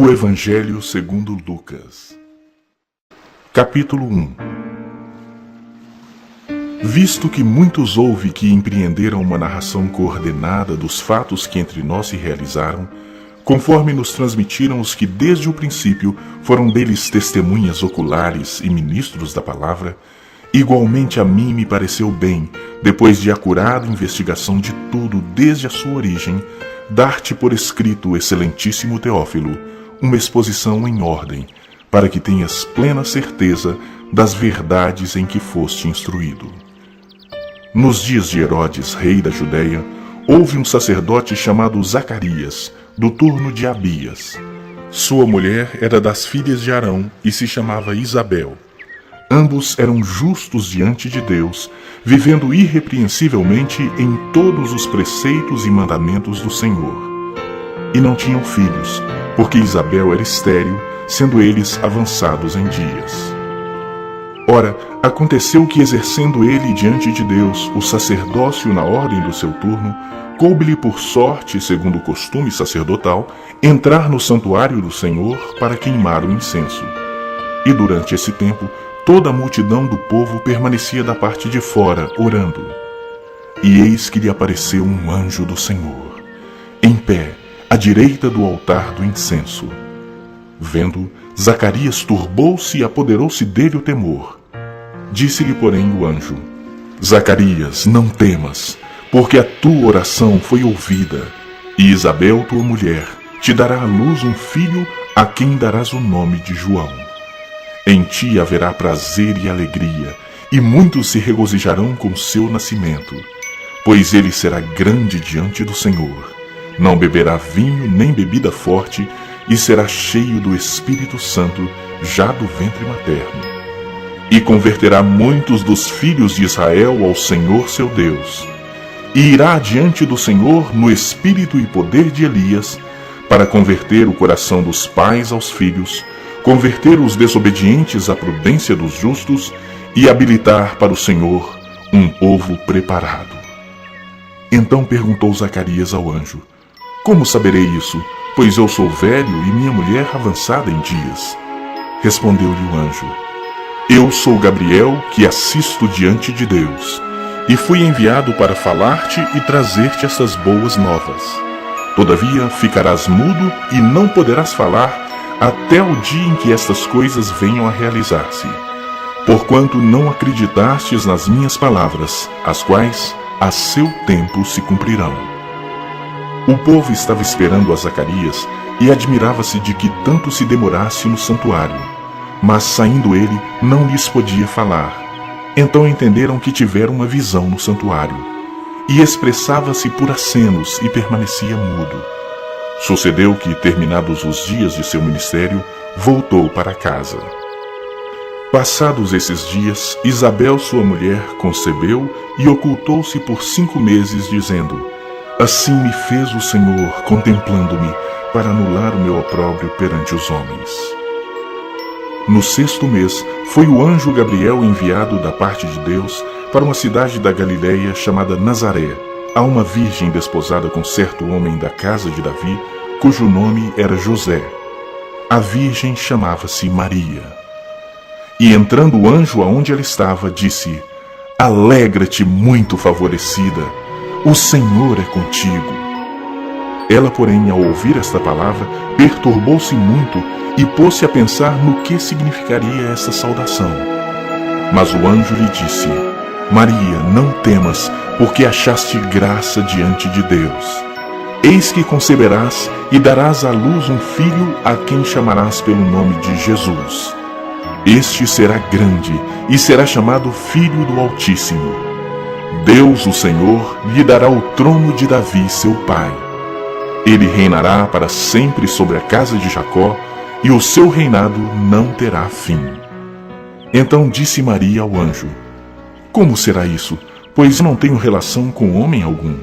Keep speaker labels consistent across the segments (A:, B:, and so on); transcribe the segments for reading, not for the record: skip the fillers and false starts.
A: O Evangelho segundo Lucas. Capítulo 1. Visto que muitos houve que empreenderam uma narração coordenada dos fatos que entre nós se realizaram, conforme nos transmitiram os que desde o princípio foram deles testemunhas oculares e ministros da palavra, igualmente a mim me pareceu bem, depois de acurada investigação de tudo desde a sua origem, dar-te por escrito, excelentíssimo Teófilo, uma exposição em ordem, para que tenhas plena certeza das verdades em que foste instruído. Nos dias de Herodes, rei da Judéia, houve um sacerdote chamado Zacarias, do turno de Abias. Sua mulher era das filhas de Arão e se chamava Isabel. Ambos eram justos diante de Deus, vivendo irrepreensivelmente em todos os preceitos e mandamentos do Senhor. E não tinham filhos, porque Isabel era estéril, sendo eles avançados em dias. Ora, aconteceu que, exercendo ele diante de Deus o sacerdócio na ordem do seu turno, coube-lhe por sorte, segundo o costume sacerdotal, entrar no santuário do Senhor para queimar o incenso. E durante esse tempo, toda a multidão do povo permanecia da parte de fora, orando. E eis que lhe apareceu um anjo do Senhor, em pé, à direita do altar do incenso. Vendo, Zacarias turbou-se e apoderou-se dele o temor. Disse-lhe, porém, o anjo: Zacarias, não temas, porque a tua oração foi ouvida, e Isabel, tua mulher, te dará à luz um filho, a quem darás o nome de João. Em ti haverá prazer e alegria, e muitos se regozijarão com seu nascimento, pois ele será grande diante do Senhor. Não beberá vinho nem bebida forte, e será cheio do Espírito Santo, já do ventre materno. E converterá muitos dos filhos de Israel ao Senhor seu Deus. E irá adiante do Senhor no espírito e poder de Elias, para converter o coração dos pais aos filhos, converter os desobedientes à prudência dos justos e habilitar para o Senhor um povo preparado. Então perguntou Zacarias ao anjo: Como saberei isso, pois eu sou velho e minha mulher avançada em dias? Respondeu-lhe o anjo: Eu sou Gabriel, que assisto diante de Deus, e fui enviado para falar-te e trazer-te estas boas novas. Todavia ficarás mudo e não poderás falar até o dia em que estas coisas venham a realizar-se, porquanto não acreditastes nas minhas palavras, as quais a seu tempo se cumprirão. O povo estava esperando a Zacarias e admirava-se de que tanto se demorasse no santuário, mas saindo ele não lhes podia falar. Então entenderam que tivera uma visão no santuário, e expressava-se por acenos e permanecia mudo. Sucedeu que, terminados os dias de seu ministério, voltou para casa. Passados esses dias, Isabel, sua mulher, concebeu e ocultou-se por 5 meses, dizendo: Assim me fez o Senhor, contemplando-me, para anular o meu opróbrio perante os homens. No 6º mês, foi o anjo Gabriel enviado da parte de Deus para uma cidade da Galileia chamada Nazaré, a uma virgem desposada com certo homem da casa de Davi, cujo nome era José. A virgem chamava-se Maria. E entrando o anjo aonde ela estava, disse: Alegra-te, muito favorecida, o Senhor é contigo. Ela, porém, ao ouvir esta palavra, perturbou-se muito e pôs-se a pensar no que significaria essa saudação. Mas o anjo lhe disse: Maria, não temas, porque achaste graça diante de Deus. Eis que conceberás e darás à luz um filho, a quem chamarás pelo nome de Jesus. Este será grande e será chamado Filho do Altíssimo. Deus, o Senhor, lhe dará o trono de Davi, seu pai. Ele reinará para sempre sobre a casa de Jacó, e o seu reinado não terá fim. Então disse Maria ao anjo: Como será isso, pois não tenho relação com homem algum?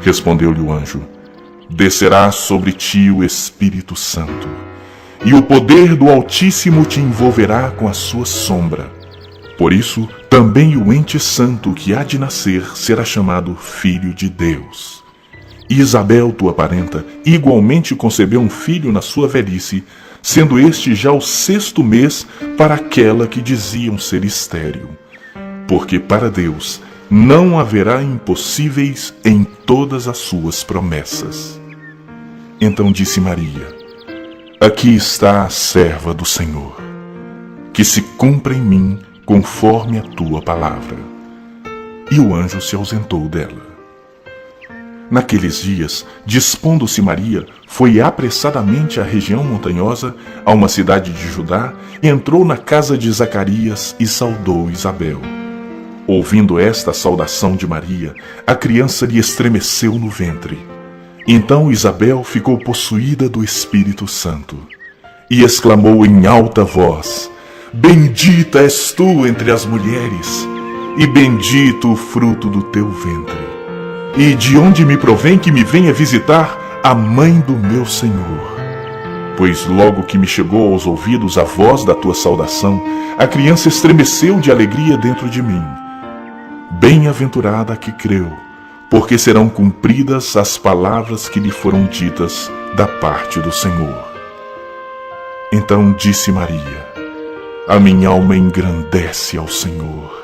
A: Respondeu-lhe o anjo: Descerá sobre ti o Espírito Santo, e o poder do Altíssimo te envolverá com a sua sombra. Por isso, também o ente santo que há de nascer será chamado Filho de Deus. E Isabel, tua parenta, igualmente concebeu um filho na sua velhice, sendo este já o 6º mês para aquela que diziam ser estéril. Porque para Deus não haverá impossíveis em todas as suas promessas. Então disse Maria: Aqui está a serva do Senhor, que se cumpra em mim conforme a tua palavra. E o anjo se ausentou dela. Naqueles dias, dispondo-se Maria, foi apressadamente à região montanhosa, a uma cidade de Judá, entrou na casa de Zacarias e saudou Isabel. Ouvindo esta saudação de Maria, a criança lhe estremeceu no ventre. Então Isabel ficou possuída do Espírito Santo e exclamou em alta voz: Bendita és tu entre as mulheres, e bendito o fruto do teu ventre. E de onde me provém que me venha visitar a mãe do meu Senhor? Pois logo que me chegou aos ouvidos a voz da tua saudação, a criança estremeceu de alegria dentro de mim. Bem-aventurada a que creu, porque serão cumpridas as palavras que lhe foram ditas da parte do Senhor. Então disse Maria: A minha alma engrandece ao Senhor,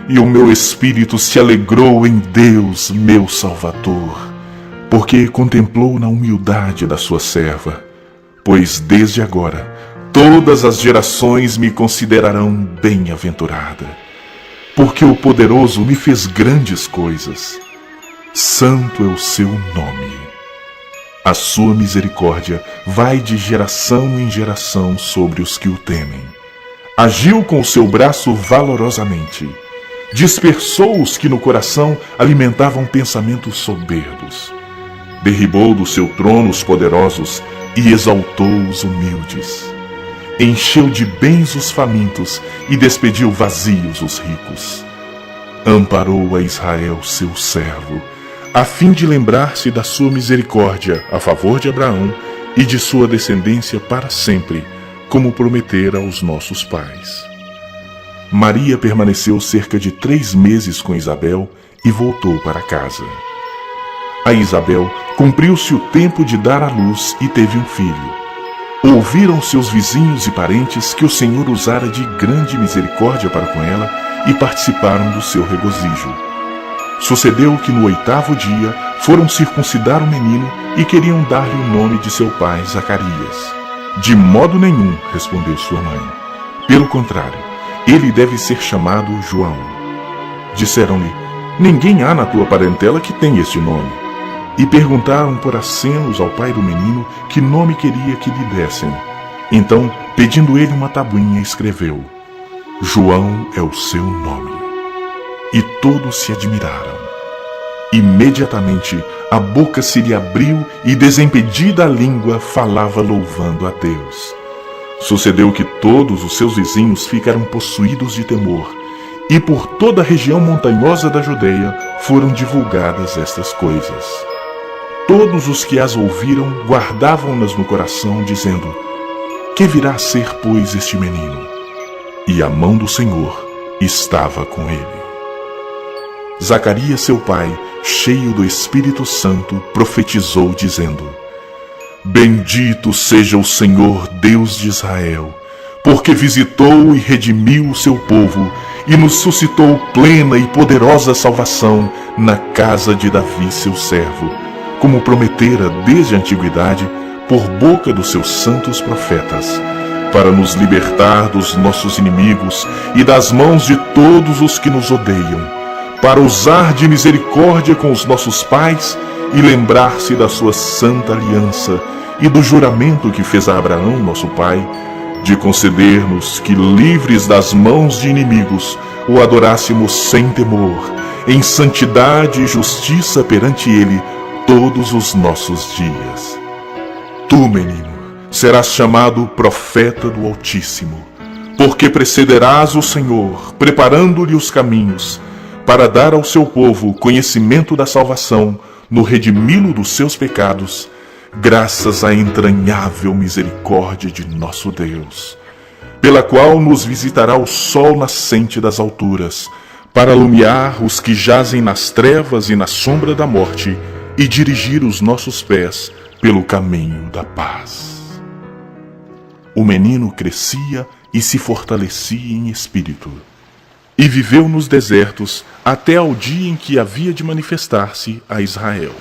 A: e o meu espírito se alegrou em Deus, meu Salvador, porque contemplou na humildade da sua serva. Pois desde agora todas as gerações me considerarão bem-aventurada, porque o Poderoso me fez grandes coisas. Santo é o seu nome. A sua misericórdia vai de geração em geração sobre os que o temem. Agiu com o seu braço valorosamente. Dispersou os que no coração alimentavam pensamentos soberbos. Derribou do seu trono os poderosos e exaltou os humildes. Encheu de bens os famintos e despediu vazios os ricos. Amparou a Israel, seu servo, a fim de lembrar-se da sua misericórdia a favor de Abraão e de sua descendência para sempre, como prometera aos nossos pais. Maria permaneceu cerca de 3 meses com Isabel e voltou para casa. A Isabel cumpriu-se o tempo de dar à luz e teve um filho. Ouviram seus vizinhos e parentes que o Senhor usara de grande misericórdia para com ela e participaram do seu regozijo. Sucedeu que no 8º dia foram circuncidar o menino e queriam dar-lhe o nome de seu pai Zacarias. De modo nenhum, respondeu sua mãe. Pelo contrário, ele deve ser chamado João. Disseram-lhe: Ninguém há na tua parentela que tenha este nome. E perguntaram por acenos ao pai do menino que nome queria que lhe dessem. Então, pedindo ele uma tabuinha, escreveu: João é o seu nome. E todos se admiraram. Imediatamente a boca se lhe abriu e, desimpedida a língua, falava louvando a Deus. Sucedeu que todos os seus vizinhos ficaram possuídos de temor, e por toda a região montanhosa da Judeia foram divulgadas estas coisas. Todos os que as ouviram guardavam-nas no coração, dizendo: Que virá a ser, pois, este menino? E a mão do Senhor estava com ele. Zacarias, seu pai, cheio do Espírito Santo, profetizou, dizendo: Bendito seja o Senhor, Deus de Israel, porque visitou e redimiu o seu povo e nos suscitou plena e poderosa salvação na casa de Davi, seu servo, como prometera desde a antiguidade por boca dos seus santos profetas, para nos libertar dos nossos inimigos e das mãos de todos os que nos odeiam, para usar de misericórdia com os nossos pais e lembrar-se da sua santa aliança e do juramento que fez a Abraão, nosso pai, de conceder-nos que, livres das mãos de inimigos, o adorássemos sem temor, em santidade e justiça perante ele todos os nossos dias. Tu, menino, serás chamado profeta do Altíssimo, porque precederás o Senhor, preparando-lhe os caminhos, para dar ao seu povo conhecimento da salvação, no redimi-lo dos seus pecados, graças à entranhável misericórdia de nosso Deus, pela qual nos visitará o sol nascente das alturas, para alumiar os que jazem nas trevas e na sombra da morte, e dirigir os nossos pés pelo caminho da paz. O menino crescia e se fortalecia em espírito, e viveu nos desertos até ao dia em que havia de manifestar-se a Israel.